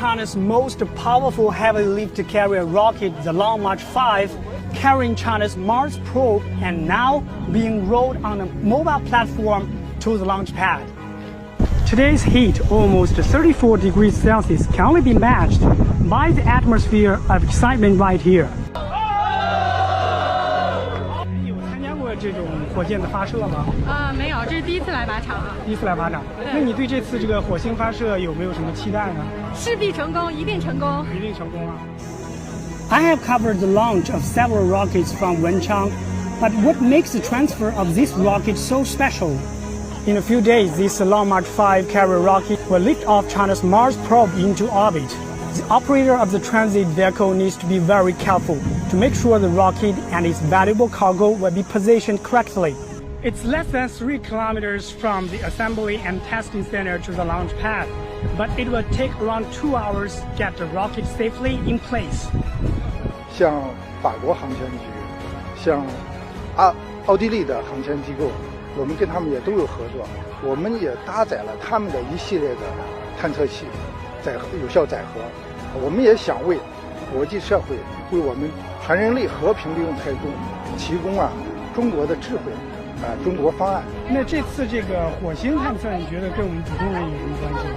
China's most powerful heavy lift carrier rocket, the Long March 5, carrying China's Mars probe and now being rolled on a mobile platform to the launch pad. Today's heat, almost 34 degrees Celsius, can only be matched by the atmosphere of excitement right here. 有参加过这种火箭的发射吗？没有，这是第一次来靶场。第一次来靶场。那你对这次这个火星发射有没有什么期待呢？势必成功，一定成功。一定成功啊！ I have covered the launch of several rockets from Wenchang, but what makes the transfer of this rocket so special? In a few days, this Long March 5 carrier rocket will lift off China's Mars probe into orbit. The operator of the transit vehicle needs to be very careful to make sure the rocket and its valuable cargo will be positioned correctly. It's less than 3 kilometers from the assembly and testing center to the launch pad, but it will take around 2 hours to get the rocket safely in place. 像法国航天局，像奥地利的航天机构，我们跟他们也都有合作，我们也搭载了他们的一系列的探测器，有效载荷。我们也想为国际社会，为我们全人类和平利用太空提供中国的智慧。 中国方案。那这次这个火星探测，你觉得跟我们普通人有什么关系？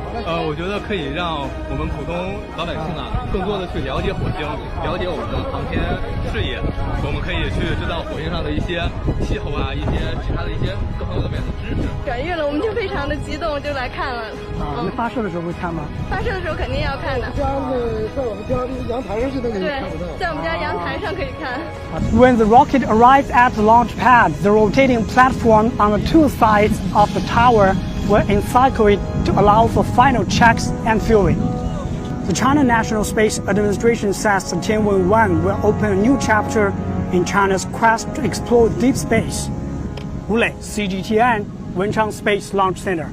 我觉得可以让我们普通老百姓更多的去了解火星，了解我们的航天事业。我们可以去知道火星上的一些气候一些其他的一些各方面的知识。转运了，我们就非常的激动，就来看了。那发射的时候会看吗？发射的时候肯定要看的。在我们家阳台上就能看得到。在我们家阳台上可以看。When the rocket arrives at the launch pad, the rotating platform on the 2 sides of the tower will encircle it to allow for final checks and fueling. The China National Space Administration says the Tianwen-1 will open a new chapter in China's quest to explore deep space. Wu Lei, CGTN, Wenchang Space Launch Center.